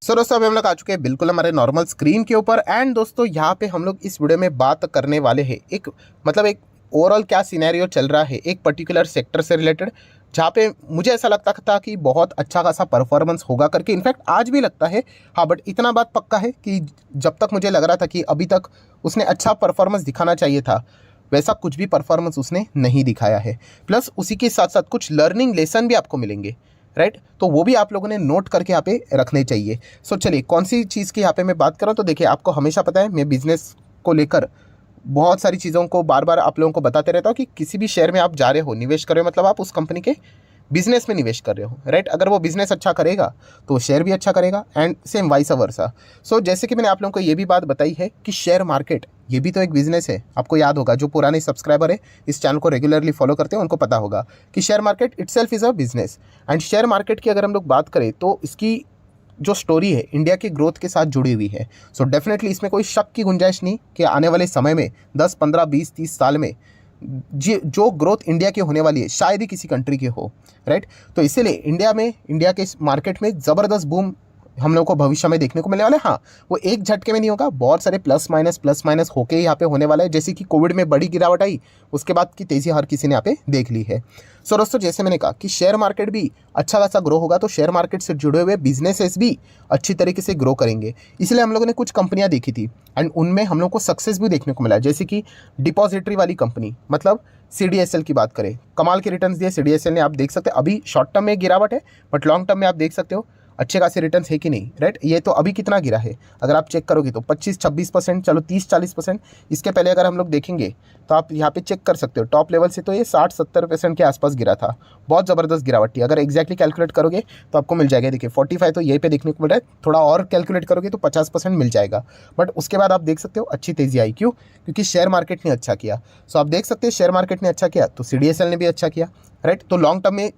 सो दोस्तों अभी हम लोग आ चुके हैं बिल्कुल हमारे नॉर्मल स्क्रीन के ऊपर। एंड दोस्तों यहाँ पे हम लोग इस वीडियो में बात करने वाले हैं एक ओवरऑल क्या सिनेरियो चल रहा है एक पर्टिकुलर सेक्टर से रिलेटेड, जहाँ पे मुझे ऐसा लगता था कि बहुत अच्छा खासा परफॉर्मेंस होगा करके। इनफैक्ट आज भी लगता है, हाँ, बट इतना बात पक्का है कि जब तक मुझे लग रहा था कि अभी तक उसने अच्छा परफॉर्मेंस दिखाना चाहिए था, वैसा कुछ भी परफॉर्मेंस उसने नहीं दिखाया है। प्लस उसी के साथ साथ कुछ लर्निंग लेसन भी आपको मिलेंगे, राइट? तो वो भी आप लोगों ने नोट करके यहाँ पे रखने चाहिए। सो चलिए कौन सी चीज़ की यहाँ पे मैं बात कर रहा हूँ। तो देखिए, आपको हमेशा पता है मैं बिजनेस को लेकर बहुत सारी चीज़ों को बार बार आप लोगों को बताते रहता हूँ कि किसी भी शेयर में आप जा रहे हो, निवेश कर रहे हो, मतलब आप उस कंपनी के बिजनेस में निवेश कर रहे हो, राइट? अगर वो बिजनेस अच्छा करेगा तो शेयर भी अच्छा करेगा, एंड सेम वाइस वर्सा। सो जैसे कि मैंने आप लोगों को ये भी बात बताई है कि शेयर मार्केट ये भी तो एक बिजनेस है। आपको याद होगा, जो पुराने सब्सक्राइबर है इस चैनल को रेगुलरली फॉलो करते हैं उनको पता होगा कि share market itself is a business. And share market की अगर हम लोग बात करें तो इसकी जो स्टोरी है इंडिया के ग्रोथ के साथ जुड़ी हुई है। सो डेफिनेटली इसमें कोई शक की गुंजाइश नहीं कि आने वाले समय में 10, 15, 20, 30 साल में जो ग्रोथ इंडिया की होने वाली है शायद ही किसी कंट्री की हो, राइट? तो इसीलिए इंडिया के इस मार्केट में ज़बरदस्त बूम हम लोगों को भविष्य में देखने को मिलने वाला है। हाँ, वो एक झटके में नहीं होगा, बहुत सारे प्लस माइनस होके यहाँ पे होने वाला है। जैसे कि कोविड में बड़ी गिरावट आई, उसके बाद की तेज़ी हर किसी ने यहाँ पे देख ली है। सो दोस्तों, जैसे मैंने कहा कि शेयर मार्केट भी अच्छा खासा ग्रो होगा, तो शेयर मार्केट से जुड़े हुए बिजनेसेस भी अच्छी तरीके से ग्रो करेंगे। इसलिए हम लोगों ने कुछ कंपनियां देखी थी एंड उनमें हम लोग को सक्सेस भी देखने को मिला। जैसे कि डिपॉजिटरी वाली कंपनी, मतलब CDSL की बात करें, कमाल के रिटर्न्स दिए CDSL ने। आप देख सकते हैं अभी शॉर्ट टर्म में गिरावट है, बट लॉन्ग टर्म में आप देख सकते हो अच्छे खासे रिटर्न्स है कि नहीं, राइट? ये तो अभी कितना गिरा है अगर आप चेक करोगे तो 25-26%, चलो 30-40%। इसके पहले अगर हम लोग देखेंगे तो आप यहाँ पे चेक कर सकते हो टॉप लेवल से तो ये 60-70% के आसपास गिरा था। बहुत ज़बरदस्त गिरावट थी। अगर एक्जैक्टली कैलकुलेट करोगे तो आपको मिल जाएगा। देखिए 45 तो यहीं पे देखने को मिल रहा है, थोड़ा और कैलकुलेट करोगे तो 50% मिल जाएगा। बट उसके बाद आप देख सकते हो अच्छी तेज़ी आई। क्यों? क्योंकि शेयर मार्केट ने अच्छा किया। सो आप देख सकते हैं शेयर मार्केट ने अच्छा किया तो CDSL ने भी अच्छा किया, राइट? तो लॉन्ग टर्म में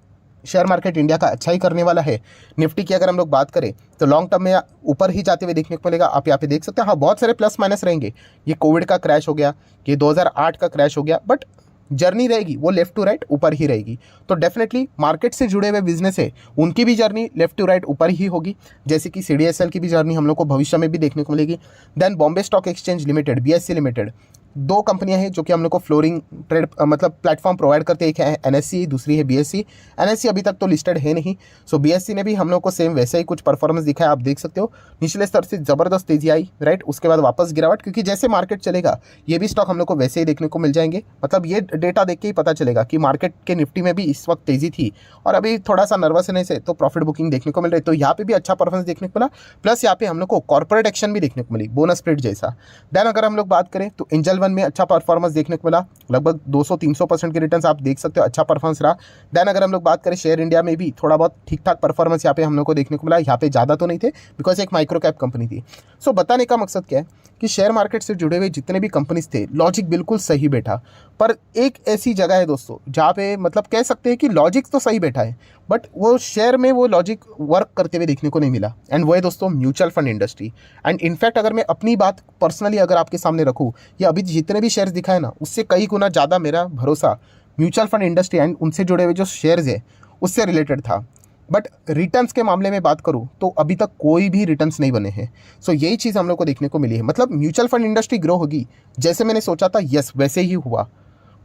शेयर मार्केट इंडिया का अच्छा ही करने वाला है। निफ्टी की अगर हम लोग बात करें तो लॉन्ग टर्म में ऊपर ही जाते हुए देखने को मिलेगा। आप यहाँ पे देख सकते हैं, हाँ, बहुत सारे प्लस माइनस रहेंगे। ये कोविड का क्रैश हो गया, ये 2008 का क्रैश हो गया, बट जर्नी रहेगी वो लेफ्ट टू राइट ऊपर ही रहेगी। तो डेफिनेटली मार्केट से जुड़े हुए बिजनेस है उनकी भी जर्नी लेफ्ट टू राइट ऊपर ही होगी। जैसे कि CDSL की भी जर्नी हम लोग को भविष्य में भी देखने को मिलेगी। Then Bombay stock exchange limited, BSE limited, दो कंपनियां हैं जो कि हम लोग को फ्लोरिंग ट्रेड मतलब प्लेटफॉर्म प्रोवाइड करते हैं। एक है NSE, दूसरी है BSE। NSE अभी तक तो लिस्टेड है नहीं। सो BSE ने भी हम लोग को सेम वैसे ही कुछ परफॉर्मेंस दिखाया। आप देख सकते हो निचले स्तर से ज़बरदस्त तेजी आई, राइट? उसके बाद वापस गिरावट, क्योंकि जैसे मार्केट चलेगा ये भी स्टॉक हम लोग को वैसे ही देखने को मिल जाएंगे। मतलब ये डेटा देख के ही पता चलेगा कि मार्केट के निफ्टी में भी इस वक्त तेजी थी और अभी थोड़ा सा नर्वसनेस है, तो प्रॉफिट बुकिंग देखने को मिल रही है। तो यहाँ पे भी अच्छा परफॉर्मेंस देखने को मिला। प्लस यहाँ पे हम लोग को कॉर्पोरेट एक्शन भी देखने को मिली, बोनस स्प्लिट जैसा। देन अगर हम लोग बात करें तो एंजल वन में अच्छा परफॉर्मेंस देखने को मिला, लगभग 200-300% के रिटर्न्स आप देख सकते हो, अच्छा परफॉर्मेंस रहा। देन अगर हम लोग बात करें शेयर इंडिया में भी थोड़ा बहुत ठीक ठाक परफॉर्मेंस यहाँ पे हम लोग को देखने को मिला। यहाँ पे ज़्यादा तो नहीं थे बिकॉज एक माइक्रो कैप कंपनी थी। सो बताने का मकसद क्या है कि शेयर मार्केट से जुड़े हुए जितने भी कंपनीज थे लॉजिक बिल्कुल सही बैठा। पर एक ऐसी जगह है दोस्तों जहाँ पे मतलब कह सकते हैं कि लॉजिक तो सही बैठा है, बट वो शेयर में वो लॉजिक वर्क करते हुए देखने को नहीं मिला। एंड वो है दोस्तों mutual fund industry. And in fact अगर मैं अपनी बात पर्सनली अगर आपके सामने रखूँ, या अभी जितने भी शेयर्स दिखाए ना, उससे कई गुना ज़्यादा मेरा भरोसा म्यूचुअल फंड इंडस्ट्री एंड उनसे जुड़े हुए जो शेयर्स है उससे रिलेटेड था। बट रिटर्न्स के मामले में बात करूं तो अभी तक कोई भी रिटर्न्स नहीं बने हैं। सो यही चीज़ हम लोग को देखने को मिली है। मतलब म्यूचुअल फंड इंडस्ट्री ग्रो होगी जैसे मैंने सोचा था, यस वैसे ही हुआ,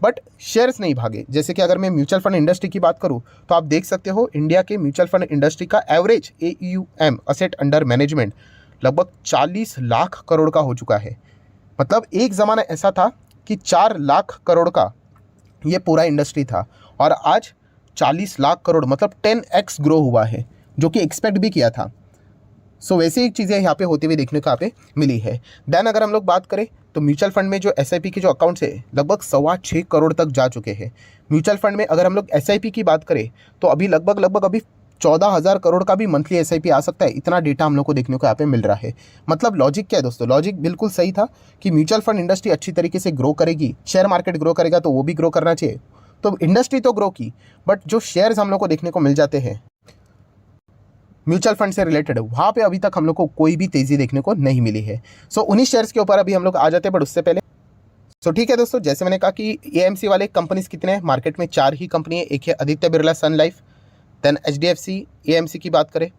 बट शेयर्स नहीं भागे। जैसे कि अगर मैं म्यूचुअल फंड इंडस्ट्री की बात करूं तो आप देख सकते हो इंडिया के म्यूचुअल फंड इंडस्ट्री का average AUM, asset under management, लगभग 40 लाख करोड़ का हो चुका है। मतलब एक ज़माना ऐसा था कि 4 लाख करोड़ का ये पूरा इंडस्ट्री था और आज 40 लाख करोड़, मतलब 10x ग्रो हुआ है, जो कि एक्सपेक्ट भी किया था। सो वैसे ही चीज़ें यहाँ पे होती हुई देखने को यहाँ पे मिली है। देन अगर हम लोग बात करें तो म्यूचुअल फंड में जो SIP के जो अकाउंट्स है लगभग 6.25 करोड़ तक जा चुके हैं। म्यूचुअल फंड में अगर हम लोग SIP की बात करें तो अभी लगभग अभी 14,000 करोड़ का भी मंथली SIP आ सकता है। इतना डेटा हम लोग को देखने को यहाँ पे मिल रहा है। मतलब लॉजिक क्या है दोस्तों? लॉजिक बिल्कुल सही था कि म्यूचुअल फंड इंडस्ट्री अच्छी तरीके से ग्रो करेगी, शेयर मार्केट ग्रो करेगा तो वो भी ग्रो करना चाहिए। तो इंडस्ट्री तो ग्रो की, बट जो शेयर्स हम लोग को देखने को मिल जाते हैं म्यूचुअल फंड से रिलेटेड, वहाँ पे अभी तक हम लोग को कोई भी तेज़ी देखने को नहीं मिली है। सो उन्हीं शेयर्स के ऊपर अभी हम लोग आ जाते हैं, बट उससे पहले ठीक है दोस्तों, जैसे मैंने कहा कि AMC वाले कंपनीज कितने हैं मार्केट में? 4 ही कंपनी है। एक है आदित्य बिरला सन लाइफ, देन HDFC, AMC की बात करें,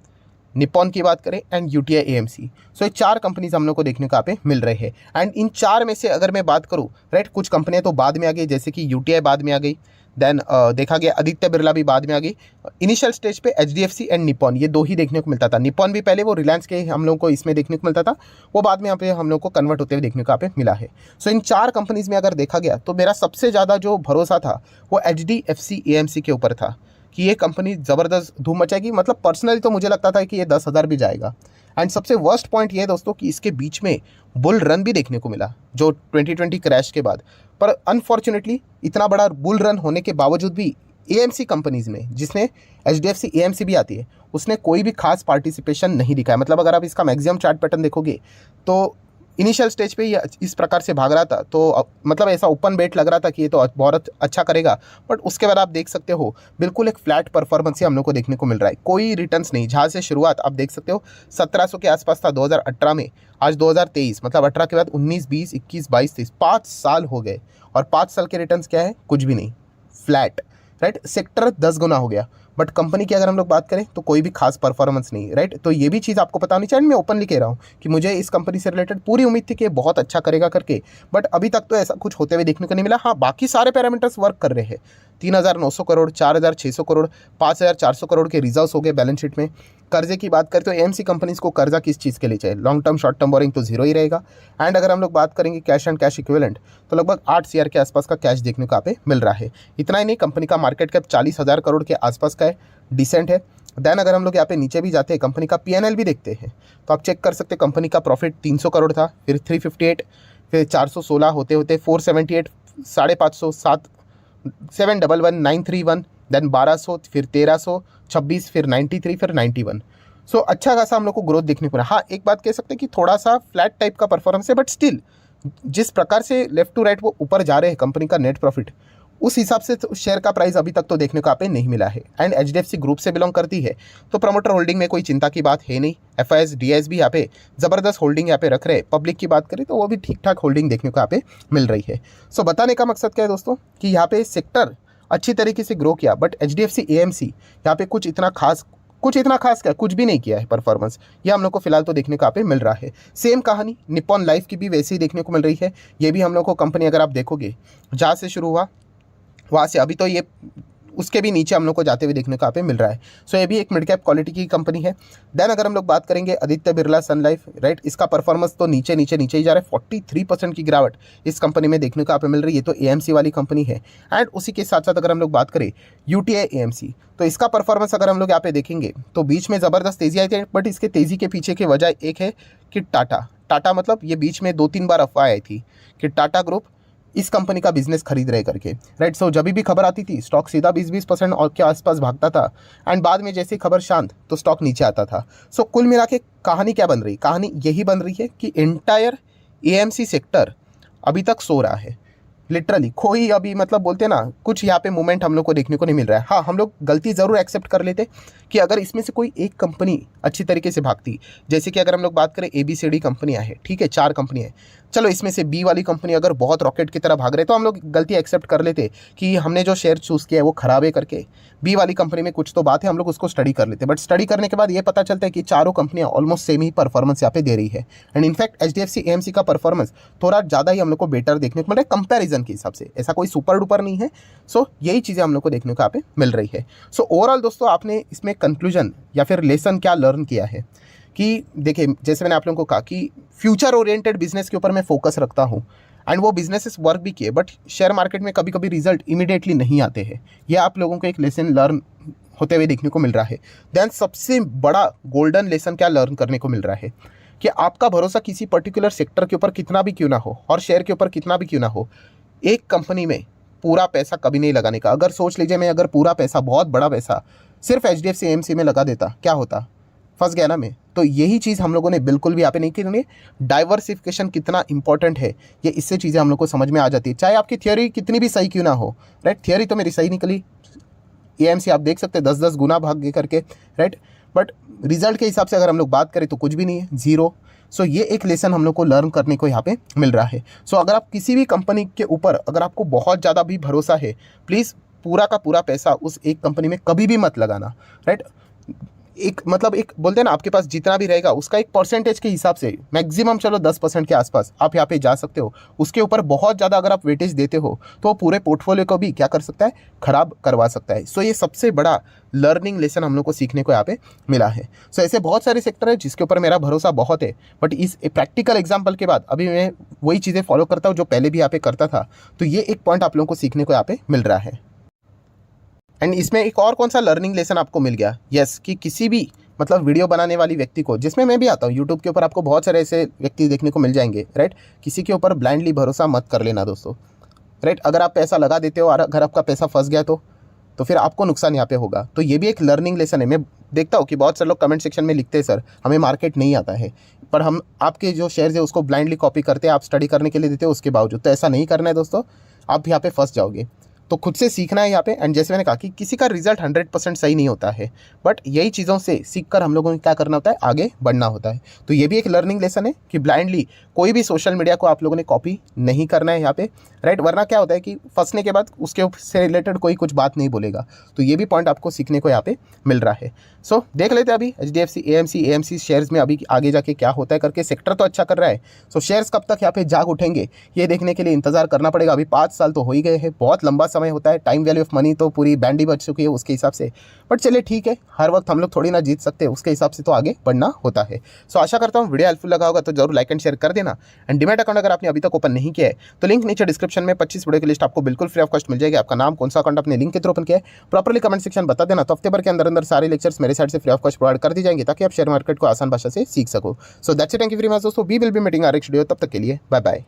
निप्पॉन की बात करें एंड यूटीआई एएमसी। सो ये 4 कंपनीज हम लोग को देखने को यहाँ पे मिल रहे हैं। एंड इन 4 में से अगर मैं बात करूँ, राइट, कुछ कंपनियाँ तो बाद में आ गई, जैसे कि यूटीआई बाद में आ गई, देन देखा गया आदित्य बिरला भी बाद में आ गई। इनिशियल स्टेज पे एचडीएफसी एंड निप्पॉन, ये 2 ही देखने को मिलता था। निप्पॉन भी पहले वो रिलायंस के हम लोग को इसमें देखने को मिलता था, वो बाद में यहाँ पे हम लोग को कन्वर्ट होते हुए देखने को यहाँ पे मिला है। सो इन 4 कंपनीज में अगर देखा गया तो मेरा सबसे ज़्यादा जो भरोसा था वो एचडीएफसी एएमसी के ऊपर था कि ये कंपनी ज़बरदस्त धूम मचाएगी। मतलब पर्सनली तो मुझे लगता था कि ये 10,000 भी जाएगा। एंड सबसे वर्स्ट पॉइंट ये है दोस्तों कि इसके बीच में बुल रन भी देखने को मिला जो 2020 क्रैश के बाद। पर अनफॉर्चुनेटली इतना बड़ा बुल रन होने के बावजूद भी एएमसी कंपनीज़ में, जिसमें एचडीएफसी एएमसी भी आती है, उसने कोई भी खास पार्टिसिपेशन नहीं दिखाया। मतलब अगर आप इसका मैक्सिमम चार्ट पैटर्न देखोगे तो इनिशियल स्टेज पे ये इस प्रकार से भाग रहा था, तो मतलब ऐसा ओपन बेट लग रहा था कि ये तो बहुत अच्छा करेगा। बट उसके बाद आप देख सकते हो बिल्कुल एक फ्लैट परफॉर्मेंस ही हम लोग को देखने को मिल रहा है, कोई रिटर्न्स नहीं। जहाँ से शुरुआत आप देख सकते हो 1700 के आसपास था 2018 में, आज 2023, मतलब 18 के बाद 19, 20, 21, 22, 23, 5 साल हो गए। और 5 साल के रिटर्न्स क्या है? कुछ भी नहीं, फ्लैट, राइट। सेक्टर 10 गुना हो गया, बट कंपनी की अगर हम लोग बात करें तो कोई भी खास परफॉर्मेंस नहीं, राइट। तो ये भी चीज़ आपको पता होनी चाहिए। मैं ओपनली कह रहा हूँ कि मुझे इस कंपनी से रिलेटेड पूरी उम्मीद थी कि बहुत अच्छा करेगा करके, बट अभी तक तो ऐसा कुछ होते हुए देखने को नहीं मिला। हाँ, बाकी सारे पैरामीटर्स वर्क कर रहे हैं। 3,900 करोड़, 4,600 करोड़, 5,400 करोड़ के रिजर्व्स हो गए बैलेंस शीट में। कर्जे की बात करें तो एएमसी कंपनीज को कर्जा किस चीज़ के लिए चाहिए? Long term, short term borrowing तो जीरो ही रहेगा। एंड अगर हम लोग बात करेंगे कैश एंड कैश इक्विवेलेंट, तो लगभग 8 CR के आसपास का कैश देखने को यहाँ पे मिल रहा है। इतना ही नहीं, कंपनी का मार्केट कैप 40,000 करोड़ के आसपास का है, डिसेंट है। देन अगर हम लोग यहाँ पे नीचे भी जाते हैं, कंपनी का पीएनएल भी देखते हैं, तो आप चेक कर सकते हैं कंपनी का प्रॉफिट 300 करोड़ था, फिर 358, फिर 416 होते होते 478, 550, 7, 711, 931, देन 1200, फिर 1300, 26, फिर 93, फिर 91। सो अच्छा खासा हम लोग को ग्रोथ देखने को मिला। हाँ, एक बात कह सकते हैं कि थोड़ा सा फ्लैट टाइप का परफॉर्मेंस है, बट स्टिल जिस प्रकार से लेफ्ट टू राइट वो ऊपर जा रहे हैं कंपनी का नेट प्रॉफिट, उस हिसाब से तो शेयर का प्राइस अभी तक तो देखने को यहाँ पे नहीं मिला है। एंड एचडीएफसी ग्रुप से बिलोंग करती है, तो प्रमोटर होल्डिंग में कोई चिंता की बात है नहीं। एफआईएस डीएस भी यहाँ पे ज़बरदस्त होल्डिंग यहाँ पे रख रहे हैं। पब्लिक की बात करें तो वो भी ठीक ठाक होल्डिंग देखने को यहाँ पे मिल रही है। सो बताने का मकसद क्या है दोस्तों कि यहाँ पे सेक्टर अच्छी तरीके से ग्रो किया, बट एचडीएफसी एएमसी यहाँ पे कुछ इतना खास क्या, कुछ भी नहीं किया है परफॉर्मेंस। ये हम लोग को फिलहाल तो देखने को यहाँ पे मिल रहा है। सेम कहानी निप्पॉन लाइफ की भी वैसे ही देखने को मिल रही है। ये भी हम लोग को कंपनी अगर आप देखोगे जहाँ से शुरू हुआ वहाँ से अभी तो ये उसके भी नीचे हम लोग को जाते हुए देखने को यहाँ पे मिल रहा है। सो ये भी एक मिड कैप क्वालिटी की कंपनी है। देन अगर हम लोग बात करेंगे आदित्य बिरला सन लाइफ, राइट, इसका परफॉर्मेंस तो नीचे ही जा रहा है। 43% की गिरावट इस कंपनी में देखने को यहाँ पे मिल रही है। ये तो एएमसी वाली कंपनी है। एंड उसी के साथ साथ अगर हम लोग बात करें यूटीआई एएमसी, तो इसका परफॉर्मेंस अगर हम लोग यहाँ पे देखेंगे तो बीच में ज़बरदस्त तेज़ी आई थी, बट इसके तेज़ी के पीछे की वजह एक है कि टाटा मतलब ये बीच में 2-3 बार अफवाह आई थी कि टाटा ग्रुप इस कंपनी का बिजनेस खरीद रहे करके, राइट। सो जब भी खबर आती थी स्टॉक सीधा 20% और के आसपास भागता था, एंड बाद में जैसे खबर शांत तो स्टॉक नीचे आता था। सो कुल मिला के कहानी क्या बन रही? कहानी यही बन रही है कि एंटायर एएमसी सेक्टर अभी तक सो रहा है, लिटरली। कोई अभी मतलब बोलते ना कुछ यहाँ पे मूवमेंट हम लोग को देखने को नहीं मिल रहा है। हाँ, हम लोग गलती ज़रूर एक्सेप्ट कर लेते कि अगर इसमें से कोई एक कंपनी अच्छी तरीके से भागती, जैसे कि अगर हम लोग बात करें ABCD कंपनियाँ हैं, ठीक है, 4 कंपनियाँ हैं, चलो इसमें से बी वाली कंपनी अगर बहुत रॉकेट की तरह भाग रहे तो हम लोग गलती एक्सेप्ट कर लेते कि हमने जो शेयर चूज़ किया है वो खराब है करके। बी वाली कंपनी में कुछ तो बात है, हम लोग उसको स्टडी कर लेते। बट स्टडी करने के बाद ये पता चलता है कि चारों कंपनियां ऑलमोस्ट सेम ही परफॉर्मेंस यहाँ पे दे रही है। एंड इनफैक्ट एचडीएफसी एएमसी का परफॉर्मेंस थोड़ा ज़्यादा ही हम लोग को बेटर देखने को मिल रहा है कंपैरिजन के हिसाब से। ऐसा कोई सुपर डुपर नहीं है। सो यही चीज़ें हम लोग को देखने को यहाँ पे मिल रही है। सो ओवरऑल दोस्तों, आपने इसमें कंक्लूजन या फिर लेसन क्या लर्न किया है कि देखिए, जैसे मैंने आप लोगों को कहा कि फ्यूचर ओरिएंटेड बिजनेस के ऊपर मैं फोकस रखता हूँ, एंड वो बिजनेसेस वर्क भी किए, बट शेयर मार्केट में कभी कभी रिजल्ट इमीडिएटली नहीं आते हैं। ये आप लोगों को एक लेसन लर्न होते हुए देखने को मिल रहा है। देन सबसे बड़ा गोल्डन लेसन क्या लर्न करने को मिल रहा है कि आपका भरोसा किसी पर्टिकुलर सेक्टर के ऊपर कितना भी क्यों ना हो और शेयर के ऊपर कितना भी क्यों ना हो, एक कंपनी में पूरा पैसा कभी नहीं लगाने का। अगर सोच लीजिए मैं अगर पूरा पैसा, बहुत बड़ा पैसा सिर्फ एचडीएफसी एएमसी में लगा देता, क्या होता? फंस गया ना मैं। तो यही चीज़ हम लोगों ने बिल्कुल भी यहाँ पे नहीं की। डाइवर्सिफिकेशन कितना इंपॉर्टेंट है, ये इससे चीज़ें हम लोग को समझ में आ जाती है, चाहे आपकी थियोरी कितनी भी सही क्यों ना हो, राइट। थियोरी तो मेरी सही निकली, एएमसी आप देख सकते हैं 10-10 गुना भाग करके, राइट, बट रिजल्ट के हिसाब से अगर हम लोग बात करें तो कुछ भी नहीं है, जीरो। सो ये एक लेसन हम लोग को लर्न करने को यहाँ पे मिल रहा है। सो अगर आप किसी भी कंपनी के ऊपर अगर आपको बहुत ज़्यादा भी भरोसा है, प्लीज़ पूरा का पूरा पैसा उस एक कंपनी में कभी भी मत लगाना, राइट। एक मतलब एक बोलते हैं ना, आपके पास जितना भी रहेगा उसका एक परसेंटेज के हिसाब से मैक्सिमम चलो 10% के आसपास आप यहाँ पे जा सकते हो। उसके ऊपर बहुत ज़्यादा अगर आप वेटेज देते हो तो पूरे पोर्टफोलियो को भी क्या कर सकता है, खराब करवा सकता है। सो ये सबसे बड़ा लर्निंग लेसन हम लोग को सीखने को यहाँ पे मिला है। सो ऐसे बहुत सारे सेक्टर है जिसके ऊपर मेरा भरोसा बहुत है, बट इस प्रैक्टिकल एग्जाम्पल के बाद अभी मैं वही चीज़ें फॉलो करता हूँ जो पहले भी यहाँ पे करता था। तो ये एक पॉइंट आप लोगों को सीखने को यहाँ पे मिल रहा है। एंड इसमें एक और कौन सा लर्निंग लेसन आपको मिल गया, यस, कि किसी भी मतलब वीडियो बनाने वाली व्यक्ति को, जिसमें मैं भी आता हूँ, यूट्यूब के ऊपर आपको बहुत सारे ऐसे व्यक्ति देखने को मिल जाएंगे, राइट। किसी के ऊपर ब्लाइंडली भरोसा मत कर लेना दोस्तों, राइट। अगर आप पैसा लगा देते हो और अगर आपका पैसा फंस गया तो फिर आपको नुकसान यहाँ पे होगा। तो ये भी एक लर्निंग लेसन है। मैं देखता हूँ कि बहुत सारे लोग कमेंट सेक्शन में लिखते हैं, सर हमें मार्केट नहीं आता है, पर हम आपके जो शेयर्स है उसको ब्लाइंडली कॉपी करते हैं, आप स्टडी करने के लिए देते हो उसके बावजूद। तो ऐसा नहीं करना है दोस्तों, आप यहाँ पे फंस जाओगे। तो खुद से सीखना है यहाँ पे। एंड जैसे मैंने कहा कि किसी का रिजल्ट 100% सही नहीं होता है, बट यही चीज़ों से सीख कर हम लोगों को क्या करना होता है, आगे बढ़ना होता है। तो ये भी एक लर्निंग लेसन है कि ब्लाइंडली कोई भी सोशल मीडिया को आप लोगों ने कॉपी नहीं करना है यहाँ पे, राइट। वरना क्या होता है कि फंसने के बाद उसके से रिलेटेड कोई कुछ बात नहीं बोलेगा। तो ये भी पॉइंट आपको सीखने को यहाँ पे मिल रहा है। सो देख लेते हैं अभी HDFC AMC शेयर्स में अभी आगे जाके क्या होता है करके। सेक्टर तो अच्छा कर रहा है, सो शेयर्स कब तक यहाँ पे जाग उठेंगे ये देखने के लिए इंतजार करना पड़ेगा। अभी 5 साल तो हो ही गए हैं, बहुत लंबा समय होता है। टाइम वैल्यू ऑफ मनी तो पूरी बैंड ही बच चुकी है उसके हिसाब से। बट चलिए ठीक है, हर वक्त हम लोग थोड़ी ना जीत सकते, उसके हिसाब से तो आगे बढ़ना होता है। सो आशा करता हूँ वीडियो हेल्पफुल लगा होगा, तो जरूर लाइक एंड शेयर कर देना। एंड डीमैट अकाउंट अगर आपने अभी तक ओपन नहीं किया है तो लिंक नीचे डिस्क्रिप्शन में 25 वीडियो की लिस्ट आपको बिल्कुल फ्री ऑफ कॉस्ट मिल जाएगी। आपका नाम, कौन सा अकाउंट अपने लिंक के थ्रू ओपन किया है, प्रॉपर्ली कमेंट सेक्शन बता देना। तो हफ्ते भर के अंदर सारे लेक्चर्स मेरे साइड से फ्री ऑफ कॉस्ट प्रोवाइड कर दी जाएंगे ताकि आप शेयर मार्केट को आसान भाषा से सीख सको। So that's it, thank you very much दोस्तों। We will be meeting our next video, तब तक के लिए बाय बाय।